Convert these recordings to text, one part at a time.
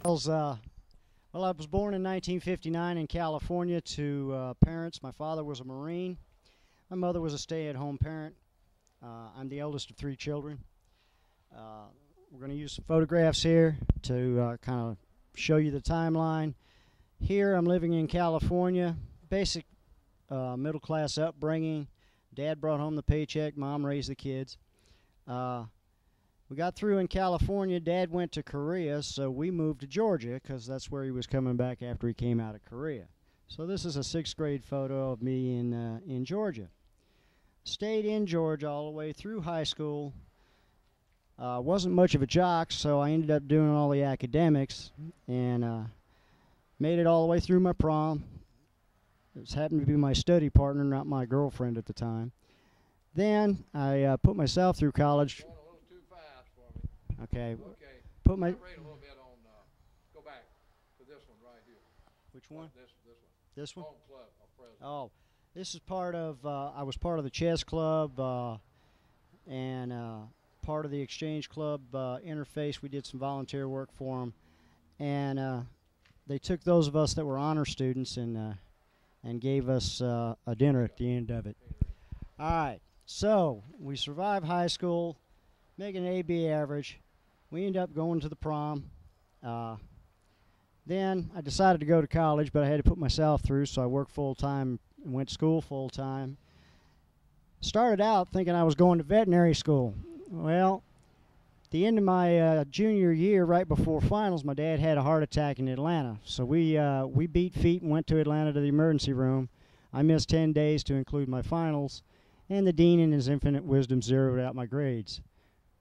Well, I was born in 1959 in California to parents. My father was a Marine. My mother was a stay-at-home parent. I'm the eldest of three children. We're going to use some photographs here to kind of show you the timeline. Here I'm living in California, basic middle-class upbringing. Dad brought home the paycheck, Mom raised the kids. We got through in California. Dad went to Korea, so we moved to Georgia because that's where he was coming back after he came out of Korea. So this is a sixth grade photo of me in Georgia. Stayed in Georgia all the way through high school. Wasn't much of a jock, so I ended up doing all the academics and made it all the way through my prom. It happened to be my study partner, not my girlfriend at the time. Then I put myself through college. Okay. Okay. Put my. Elaborate a little bit on. Go back to this one right here. Which one? This one. This one. Home club of president. Oh, this is part of. I was part of the chess club and part of the exchange club interface. We did some volunteer work for them, and they took those of us that were honor students and gave us a dinner at the end of it. All right. So we survived high school, making an AB average. We ended up going to the prom. Then I decided to go to college, but I had to put myself through, so I worked full-time and went to school full-time. Started out thinking I was going to veterinary school. Well, at the end of my junior year, right before finals, my dad had a heart attack in Atlanta. So we beat feet and went to Atlanta to the emergency room. I missed 10 days to include my finals, and the dean in his infinite wisdom zeroed out my grades.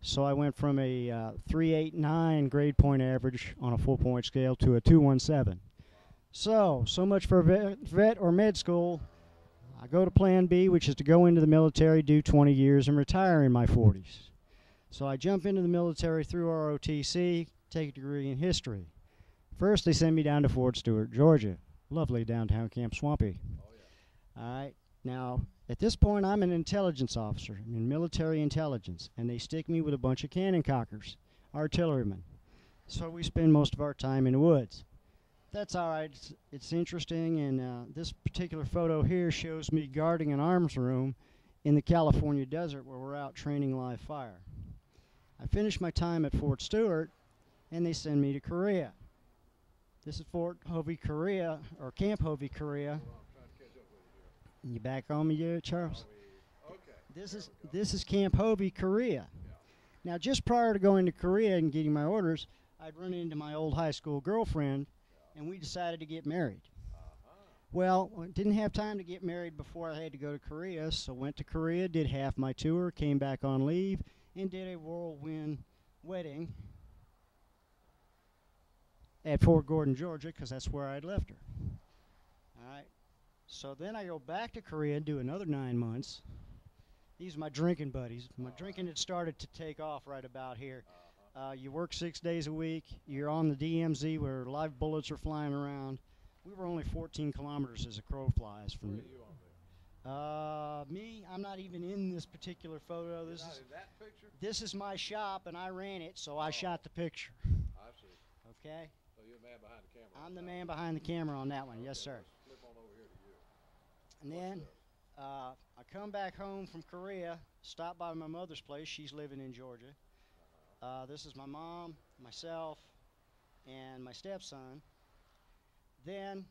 So I went from a 3.89 grade point average on a 4-point scale to a 2.17. So much for vet or med school. I go to plan B, which is to go into the military, do 20 years, and retire in my 40s. So I jump into the military through ROTC, take a degree in history. First, they send me down to Fort Stewart, Georgia. Lovely downtown Camp Swampy. Oh, yeah. All right. Now, at this point, I'm an intelligence officer. I'm in military intelligence, and they stick me with a bunch of cannon cockers, artillerymen. So we spend most of our time in the woods. That's all right. It's interesting, and this particular photo here shows me guarding an arms room in the California desert where we're out training live fire. I finished my time at Fort Stewart, and they send me to Korea. This is Fort Hovey, Korea, or Camp Hovey, Korea. You back on me yet, Charles? Okay. This is Camp Hovey, Korea. Yeah. Now, just prior to going to Korea and getting my orders, I'd run into my old high school girlfriend, and we decided to get married. Well, I didn't have time to get married before I had to go to Korea, so went to Korea, did half my tour, came back on leave, and did a whirlwind wedding at Fort Gordon, Georgia, because that's where I'd left her. All right. So then I go back to Korea and do another 9 months. These are my drinking buddies. My drinking had started to take off right about here. You work 6 days a week. You're on the DMZ where live bullets are flying around. We were only 14 kilometers as a crow flies from Where are you on there? me. I'm not even in this particular photo. You're not in that picture? This is my shop, and I ran it, so I shot the picture. I see. Okay? So you're the man behind the camera. I'm the man behind the camera on that one. Okay, Yes, sir. let's flip on over here to you. And then I come back home from Korea, stop by my mother's place. She's living in Georgia. This is my mom, myself, and my stepson. Then,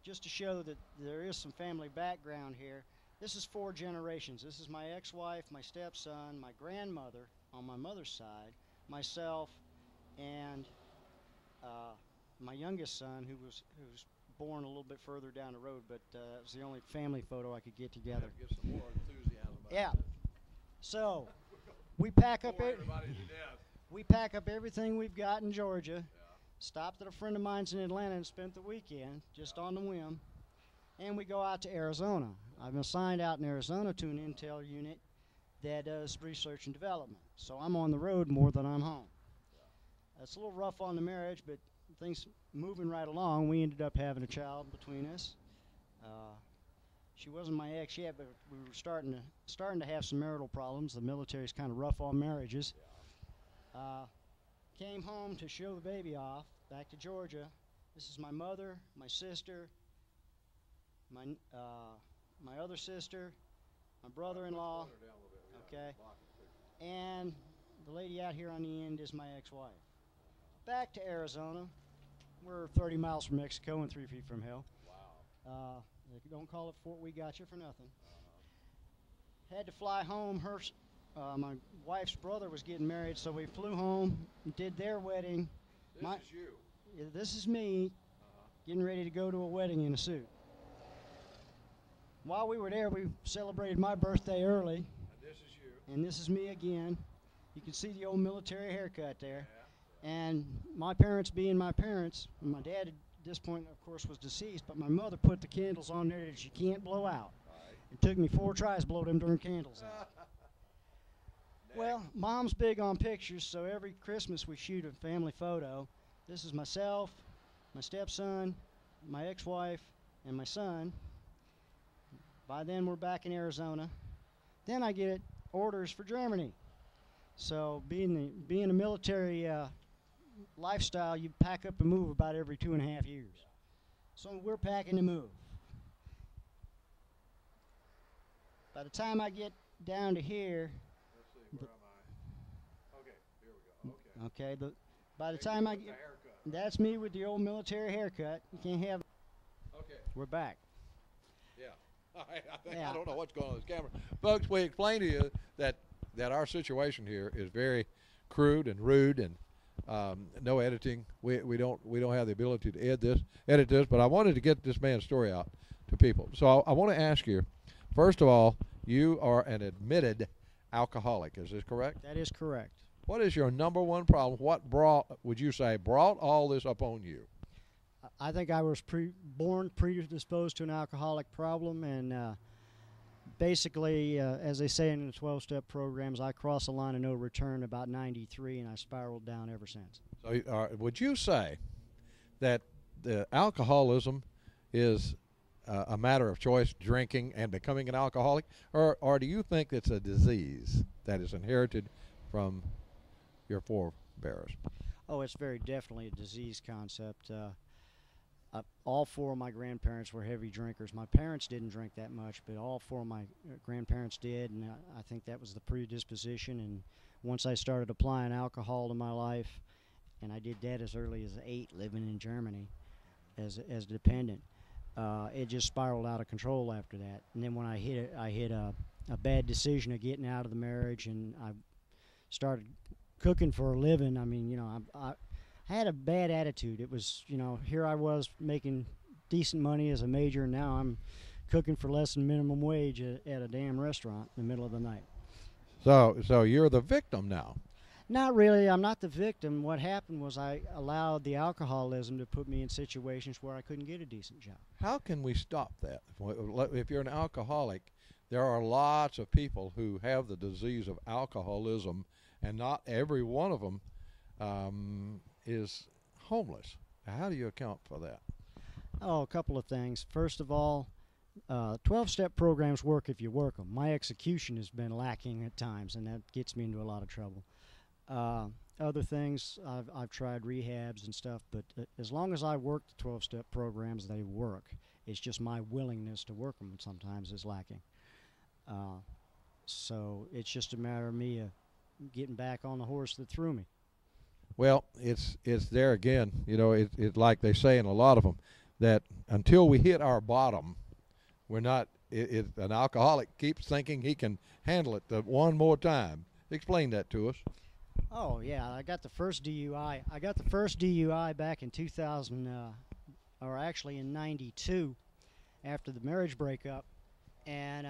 just to show that there is some family background here, this is 4 generations. This is my ex-wife, my stepson, my grandmother on my mother's side, myself, and my youngest son, who's born a little bit further down the road, but it was the only family photo I could get together. Get some more enthusiasm about Yeah. this. So we pack up Bore everybody to death. we pack up everything we've got in Georgia. Yeah. Stopped at a friend of mine's in Atlanta and spent the weekend just on the whim, and we go out to Arizona. I've been assigned out in Arizona to an intel unit that does research and development. So I'm on the road more than I'm home. It's a little rough on the marriage, but things moving right along. We ended up having a child between us. She wasn't my ex yet, but we were starting to have some marital problems. The military's kind of rough on marriages. came home to show the baby off back to Georgia. This is my mother, my sister, my my other sister, my brother-in-law, okay, and the lady out here on the end is my ex-wife. Back to Arizona. We're 30 miles from Mexico and 3 feet from hell. Wow. They don't call it Fort We Got You for nothing. Had to fly home. My wife's brother was getting married, so we flew home and did their wedding. This is you. Yeah, this is me getting ready to go to a wedding in a suit. While we were there, we celebrated my birthday early. And this is you. And this is me again. You can see the old military haircut there. Yeah. And my parents being my parents, my dad at this point, of course, was deceased, but my mother put the candles on there that you can't blow out. Right. It took me 4 tries to blow them darn candles out. Well, Mom's big on pictures, so every Christmas we shoot a family photo. This is myself, my stepson, my ex-wife, and my son. By then we're back in Arizona. Then I get orders for Germany. So being a military lifestyle, you pack up and move about every 2.5 years. So we're packing to move. By the time I get down to here, Let's see, where am I? Okay, here we go. Okay. okay, by the time I get, that's me with the old military haircut. You can't have. Okay. We're back. Yeah. I think Yeah. I don't know what's going on with this camera, folks. We explained to you that our situation here is very crude and rude, and no editing. We don't have the ability to edit this. But I wanted to get this man's story out to people. So I want to ask you, first of all, you are an admitted alcoholic. Is this correct? That is correct. What is your number one problem? What brought all this upon you? I think I was born predisposed to an alcoholic problem, and basically, as they say in the 12-step programs, I crossed the line of no return about 93, and I spiraled down ever since. So would you say that the alcoholism is a matter of choice, drinking and becoming an alcoholic, or do you think it's a disease that is inherited from your forebears? Oh, it's very definitely a disease concept. All 4 of my grandparents were heavy drinkers. My parents didn't drink that much, but all 4 of my grandparents did, and I think that was the predisposition. And once I started applying alcohol to my life, and I did that as early as 8, living in Germany as a dependent, it just spiraled out of control after that. And then when I hit a bad decision of getting out of the marriage, and I started cooking for a living. I mean, you know, I had a bad attitude. It was, you know, here I was making decent money as a major, and now I'm cooking for less than minimum wage at a damn restaurant in the middle of the night. So you're the victim now. Not really. I'm not the victim. What happened was I allowed the alcoholism to put me in situations where I couldn't get a decent job. How can we stop that? If you're an alcoholic, there are lots of people who have the disease of alcoholism, and not every one of them is homeless. How do you account for that? Oh, a couple of things. First of all, 12-step programs work if you work them. My execution has been lacking at times, and that gets me into a lot of trouble. Other things, I've tried rehabs and stuff, but as long as I work the 12-step programs, they work. It's just my willingness to work them sometimes is lacking. So it's just a matter of me getting back on the horse that threw me. Well, it's there again. You know, it's like they say in a lot of them, that until we hit our bottom, we're not. An alcoholic keeps thinking he can handle it one more time. Explain that to us. Oh yeah, I got the first DUI. I got the first DUI back in 2000, or actually in '92, after the marriage breakup, and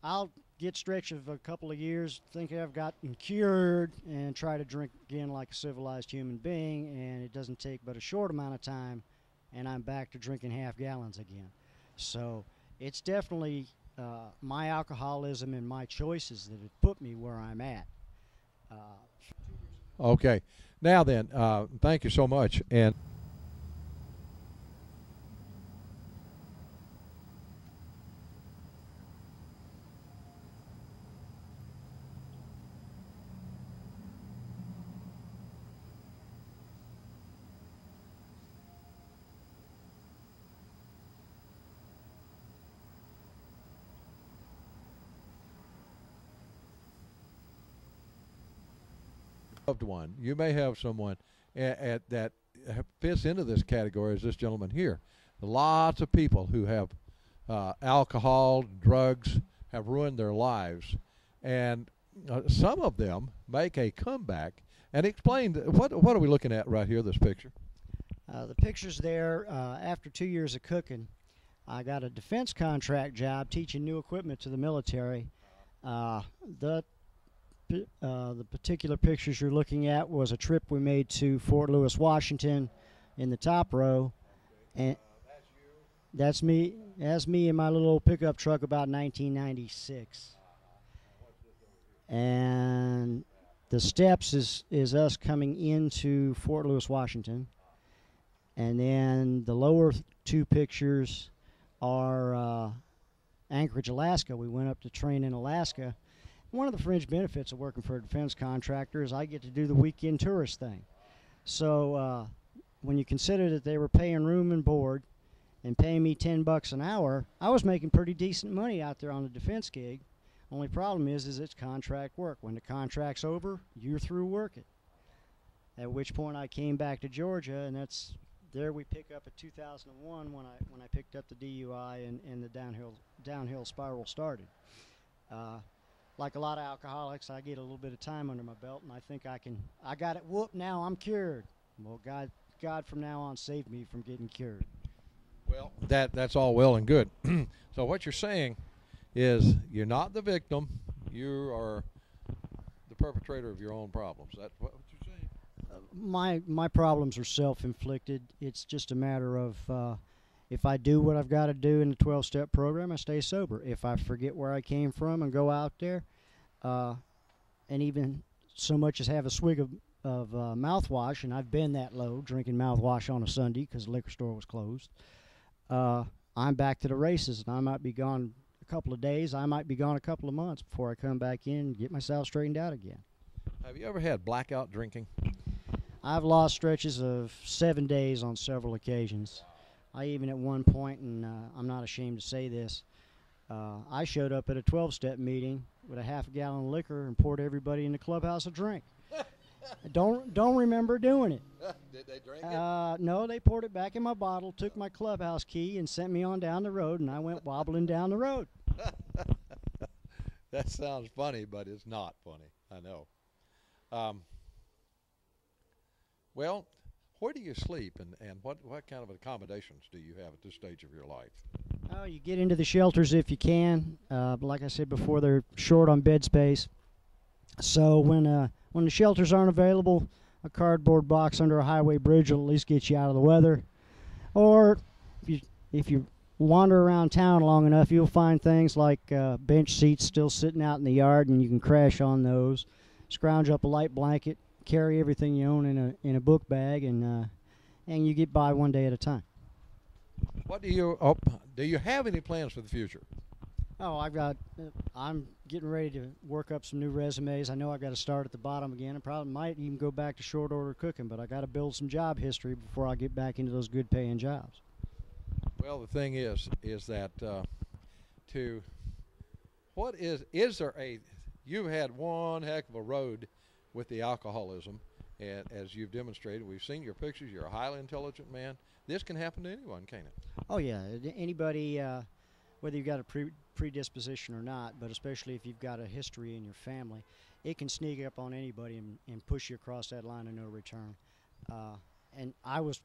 I'll get stretch of a couple of years, think I've gotten cured, and try to drink again like a civilized human being, and it doesn't take but a short amount of time, and I'm back to drinking half gallons again. So it's definitely my alcoholism and my choices that have put me where I'm at. Okay. Now then, thank you so much. And loved one. You may have someone that fits into this category as this gentleman here. Lots of people who have alcohol, drugs, have ruined their lives, and some of them make a comeback. And explain, what are we looking at right here, this picture? The picture's there. After 2 years of cooking, I got a defense contract job teaching new equipment to the military. The particular pictures you're looking at was a trip we made to Fort Lewis, Washington, in the top row, and that's me. That's me in my little old pickup truck about 1996. And the steps is us coming into Fort Lewis, Washington, and then the lower two pictures are Anchorage, Alaska. We went up to train in Alaska. One of the fringe benefits of working for a defense contractor is I get to do the weekend tourist thing. So when you consider that they were paying room and board and paying me $10 an hour, I was making pretty decent money out there on the defense gig. Only problem is it's contract work. When the contract's over, you're through working. At which point I came back to Georgia, and that's there we pick up at 2001 when I picked up the DUI and the downhill spiral started. Like a lot of alcoholics, I get a little bit of time under my belt, and I think I got it whooped. Now I'm cured. Well, God from now on saved me from getting cured. Well, that's all well and good. So what you're saying is you're not the victim, you are the perpetrator of your own problems. That's what you're saying? My problems are self-inflicted. It's just a matter of if I do what I've got to do in the 12-step program, I stay sober. If I forget where I came from and go out there, and even so much as have a swig of mouthwash, and I've been that low, drinking mouthwash on a Sunday because the liquor store was closed, I'm back to the races, and I might be gone a couple of days, I might be gone a couple of months before I come back in and get myself straightened out again. Have you ever had blackout drinking? I've lost stretches of 7 days on several occasions. I even at one point, and I'm not ashamed to say this, I showed up at a 12-step meeting with a half a gallon of liquor and poured everybody in the clubhouse a drink. Don't remember doing it. Did they drink it? No, they poured it back in my bottle, took my clubhouse key, and sent me on down the road, and I went wobbling down the road. That sounds funny, but it's not funny. I know. Well, where do you sleep, and what kind of accommodations do you have at this stage of your life? Oh, you get into the shelters if you can. But like I said before, they're short on bed space. So when the shelters aren't available, a cardboard box under a highway bridge will at least get you out of the weather. Or if you wander around town long enough, you'll find things like bench seats still sitting out in the yard, and you can crash on those. Scrounge up a light blanket, carry everything you own in a book bag, and you get by one day at a time. What do you have any plans for the future? Oh, I'm getting ready to work up some new resumes. I know I got to start at the bottom again. I probably might even go back to short order cooking, but I got to build some job history before I get back into those good paying jobs. Well, the thing is that you've had one heck of a road with the alcoholism, and as you've demonstrated, we've seen your pictures. You're a highly intelligent man. This can happen to anyone, can't it? Oh yeah, anybody, whether you've got a predisposition or not, but especially if you've got a history in your family, it can sneak up on anybody and push you across that line of no return. And I was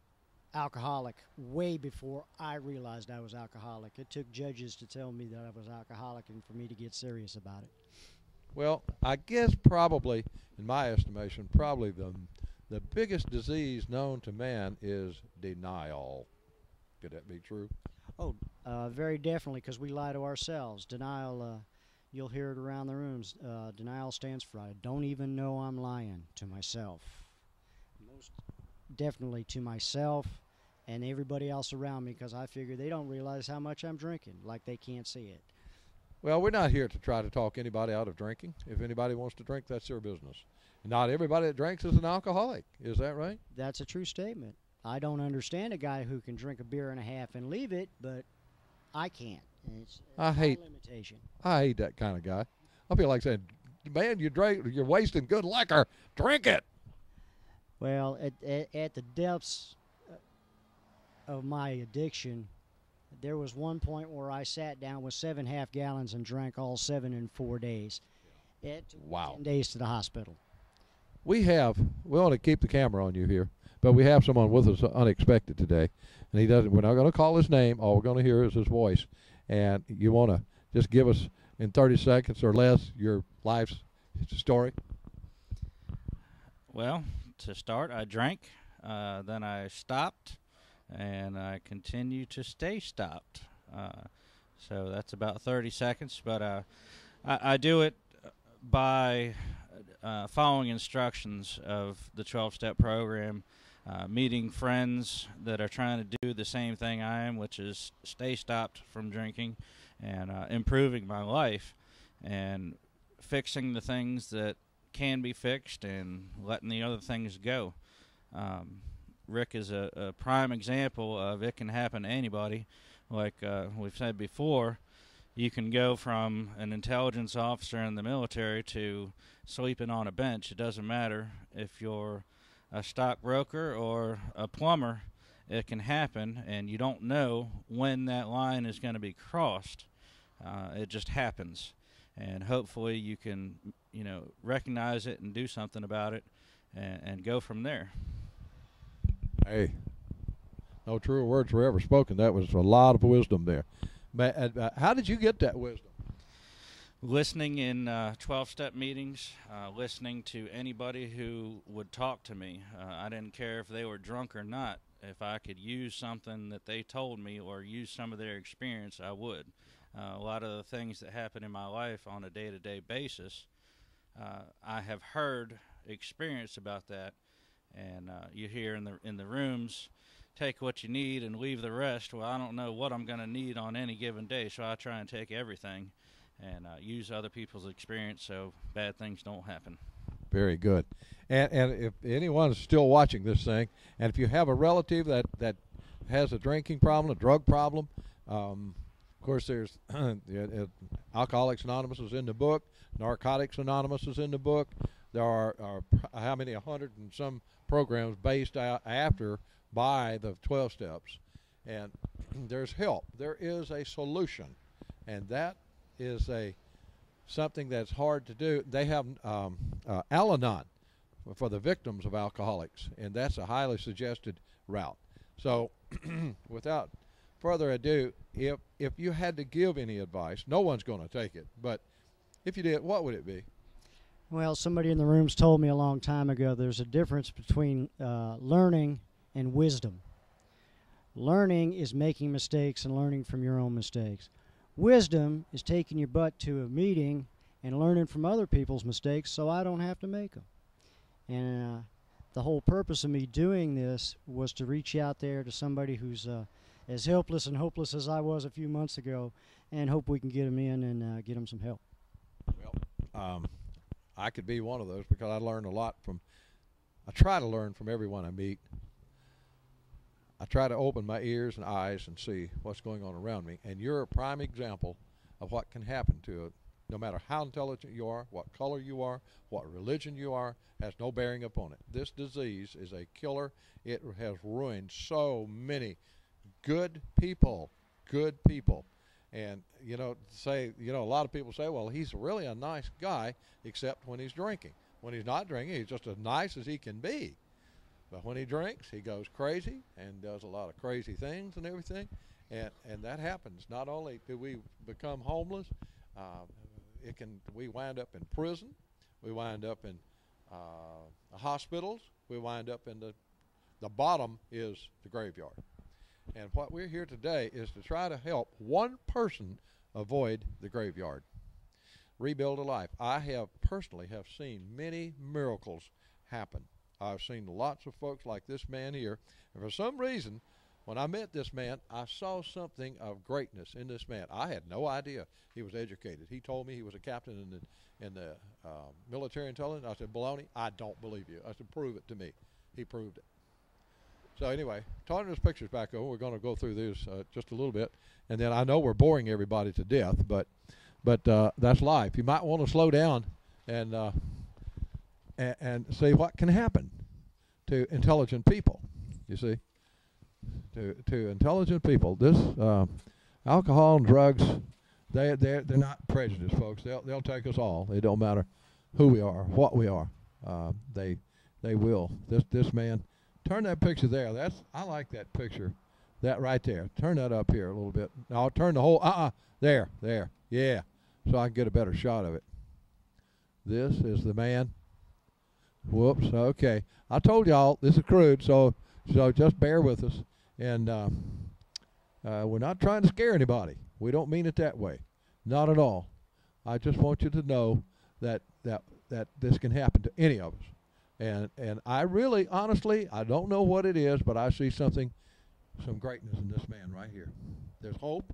alcoholic way before I realized I was alcoholic. It took judges to tell me that I was alcoholic and for me to get serious about it. Well, I guess probably, in my estimation, probably the biggest disease known to man is denial. Could that be true? Oh, very definitely, because we lie to ourselves. Denial, you'll hear it around the rooms. Denial stands for I don't even know I'm lying to myself. Most definitely to myself and everybody else around me, because I figure they don't realize how much I'm drinking, like they can't see it. Well, we're not here to try to talk anybody out of drinking. If anybody wants to drink, that's their business. Not everybody that drinks is an alcoholic. Is that right? That's a true statement. I don't understand a guy who can drink a beer and a half and leave it, but I can't. It's I hate limitation. I hate that kind of guy. I feel like saying, man, you're wasting good liquor. Drink it. Well, at the depths of my addiction, there was one point where I sat down with 7.5 gallons and drank all 7 in 4 days. It took me Wow. 10 days to the hospital. We want to keep the camera on you here, but we have someone with us unexpected today, and we're not going to call his name. All we're going to hear is his voice, and you want to just give us in 30 seconds or less your life's story. Well, to start, I drank, then I stopped, and I continue to stay stopped. So that's about 30 seconds, but I do it by following instructions of the 12-step program, meeting friends that are trying to do the same thing I am, which is stay stopped from drinking, and improving my life and fixing the things that can be fixed and letting the other things go. Rick is a prime example of it can happen to anybody. Like we've said before, you can go from an intelligence officer in the military to sleeping on a bench. It doesn't matter if you're a stockbroker or a plumber. It can happen, and you don't know when that line is going to be crossed. It just happens, and hopefully you can, recognize it and do something about it, and go from there. Hey, no truer words were ever spoken. That was a lot of wisdom there. How did you get that wisdom? Listening in 12-step meetings, listening to anybody who would talk to me. I didn't care if they were drunk or not. If I could use something that they told me or use some of their experience, I would. A lot of the things that happen in my life on a day-to-day basis, I have heard experience about that, and you hear in the rooms, take what you need and leave the rest. Well, I don't know what I'm going to need on any given day, so I try and take everything and use other people's experience so bad things don't happen. Very good. And if anyone's still watching this thing, and if you have a relative that has a drinking problem, a drug problem, of course there's Alcoholics Anonymous is in the book, Narcotics Anonymous is in the book. There are how many, 100 and some programs based after by the 12 steps, and there's help. There is a solution, and that is something that's hard to do. They have Al-Anon for the victims of alcoholics, and that's a highly suggested route. So without further ado, if you had to give any advice, no one's going to take it, but if you did, what would it be? Well, somebody in the room's told me a long time ago there's a difference between learning and wisdom. Learning is making mistakes and learning from your own mistakes. Wisdom is taking your butt to a meeting and learning from other people's mistakes so I don't have to make them. And the whole purpose of me doing this was to reach out there to somebody who's as helpless and hopeless as I was a few months ago, and hope we can get them in and get them some help. Well, I could be one of those because I learn a lot I try to learn from everyone I meet. I try to open my ears and eyes and see what's going on around me. And you're a prime example of what can happen to it. No matter how intelligent you are, what color you are, what religion you are, has no bearing upon it. This disease is a killer. It has ruined so many good people. And, a lot of people say, well, he's really a nice guy, except when he's drinking. When he's not drinking, he's just as nice as he can be. But when he drinks, he goes crazy and does a lot of crazy things and everything. And that happens. Not only do we become homeless, we wind up in prison. We wind up in hospitals. We wind up in the bottom is the graveyard. And what we're here today is to try to help one person avoid the graveyard, rebuild a life. I personally have seen many miracles happen. I've seen lots of folks like this man here, and for some reason, when I met this man, I saw something of greatness in this man. I had no idea he was educated. He told me he was a captain in the military intelligence. I said, baloney, I don't believe you. I said, prove it to me. He proved it. So anyway, turning those pictures back over, we're going to go through these just a little bit, and then I know we're boring everybody to death, but that's life. You might want to slow down and and see what can happen to intelligent people. You see, to intelligent people, this alcohol and drugs, they're not prejudiced, folks. They'll take us all. It don't matter who we are, what we are. They will. This man, turn that picture there. I like that picture. That right there. Turn that up here a little bit. I'll turn the whole there. Yeah. So I can get a better shot of it. This is the man. Whoops. Okay. I told y'all this is crude, so just bear with us. And we're not trying to scare anybody. We don't mean it that way. Not at all. I just want you to know that this can happen to any of us. And I really, honestly, I don't know what it is, but I see some greatness in this man right here. There's hope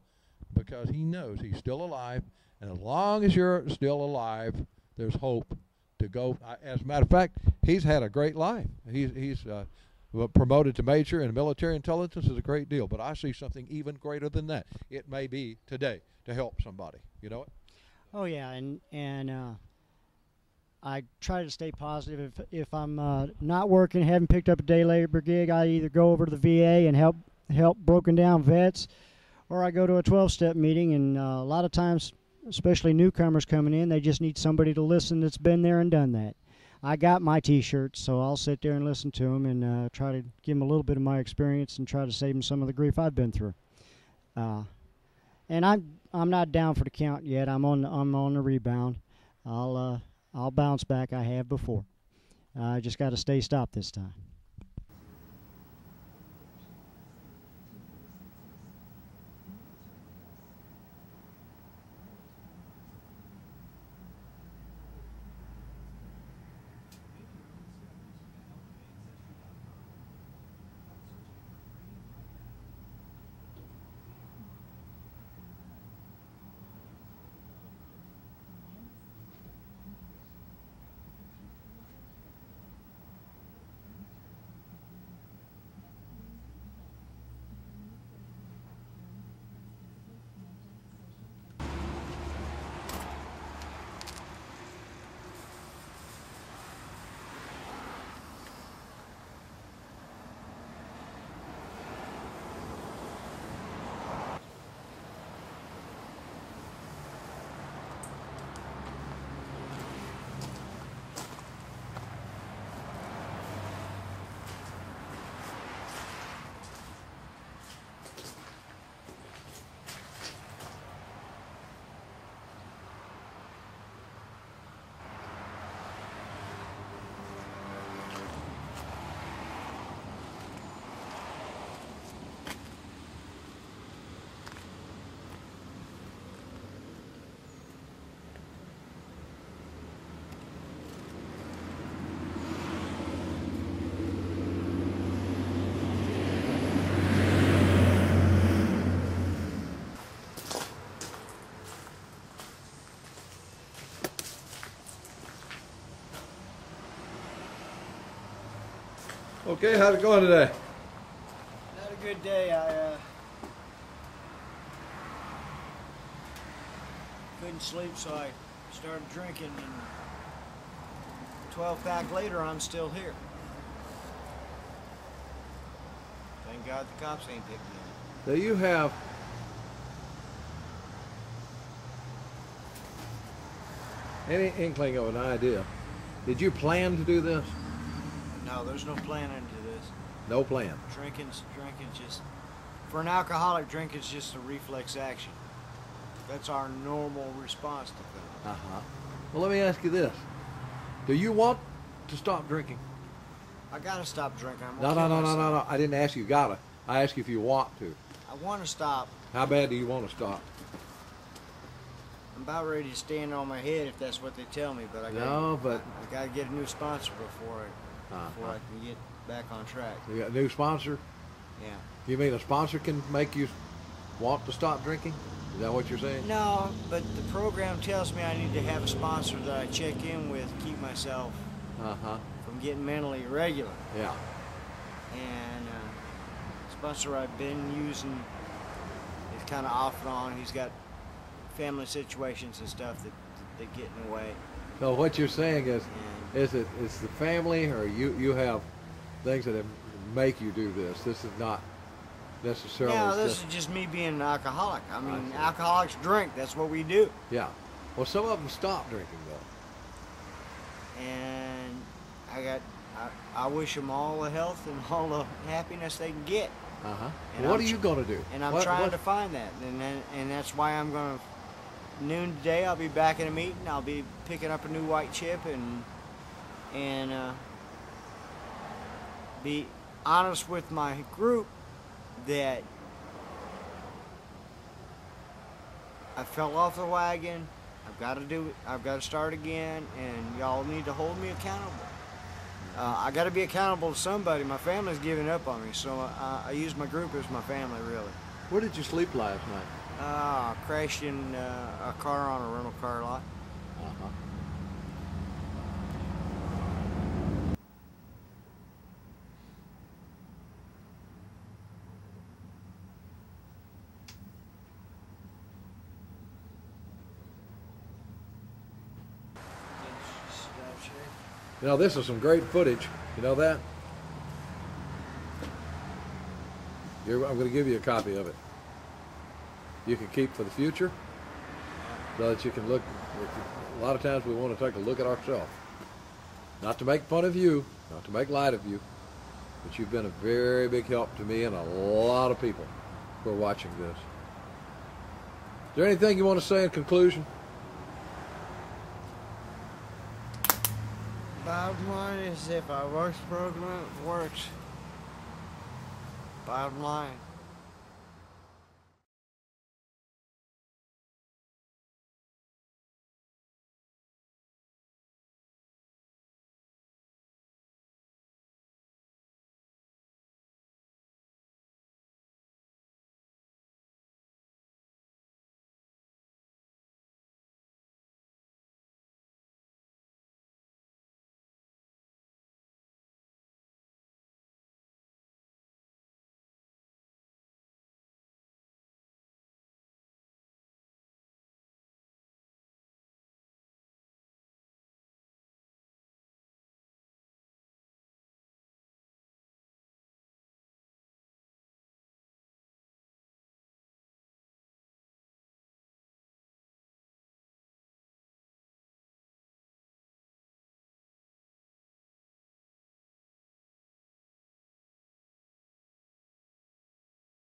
because he knows he's still alive. And as long as you're still alive, there's hope to go. As a matter of fact, he's had a great life. He's promoted to major in military intelligence is a great deal. But I see something even greater than that. It may be today to help somebody. You know it? Oh yeah, and I try to stay positive. If I'm not working, haven't picked up a day labor gig, I either go over to the VA and help broken down vets, or I go to a 12-step meeting. And a lot of times, especially newcomers coming in, they just need somebody to listen that's been there and done that. I got my T-shirts, so I'll sit there and listen to them and try to give them a little bit of my experience and try to save them some of the grief I've been through. And I'm not down for the count yet. I'm on the rebound. I'll bounce back. I have before. I just got to stay stopped this time. Okay, how's it going today? Not a good day. I couldn't sleep, so I started drinking, and 12-pack later, I'm still here. Thank God the cops ain't picked me up. Do you have any inkling of an idea? Did you plan to do this? No, there's no planning to this. No plan. Drinking's just, for an alcoholic, drinking's just a reflex action. That's our normal response to things. Uh-huh. Well, let me ask you this. Do you want to stop drinking? I gotta stop drinking. No. I didn't ask you gotta. I asked you if you want to. I want to stop. How bad do you want to stop? I'm about ready to stand on my head if that's what they tell me, but I gotta get a new sponsor before I can get back on track. You got a new sponsor? Yeah. You mean a sponsor can make you want to stop drinking? Is that what you're saying? No, but the program tells me I need to have a sponsor that I check in with, keep myself from getting mentally irregular. Yeah. And the sponsor I've been using is kind of off and on. He's got family situations and stuff that get in the way. So what you're saying is And it's the family, or you have things that make you do this. This is not necessarily. now just, this is just me being an alcoholic. I mean, see. alcoholics drink. That's what we do. Yeah. Well, some of them stop drinking though. And I wish them all the health and all the happiness they can get. And what are you going to do? And I'm trying to find that, and that's why I'm going to noon today. I'll be back in a meeting. I'll be picking up a new white chip and be honest with my group that I fell off the wagon. I've got to do it. I've got to start again, and y'all need to hold me accountable. I got to be accountable to somebody. My family's giving up on me, so I use my group as my family, really. Where did you sleep last night? I crashed in a car on a rental car lot. You know, this is some great footage. You know that? I'm going to give you a copy of it. You can keep for the future, so that you can look. A lot of times we want to take a look at ourselves. Not to make fun of you, not to make light of you, but you've been a very big help to me and a lot of people who are watching this. Is there anything you want to say in conclusion? Bottom line is, if I works program, it works. Bottom line.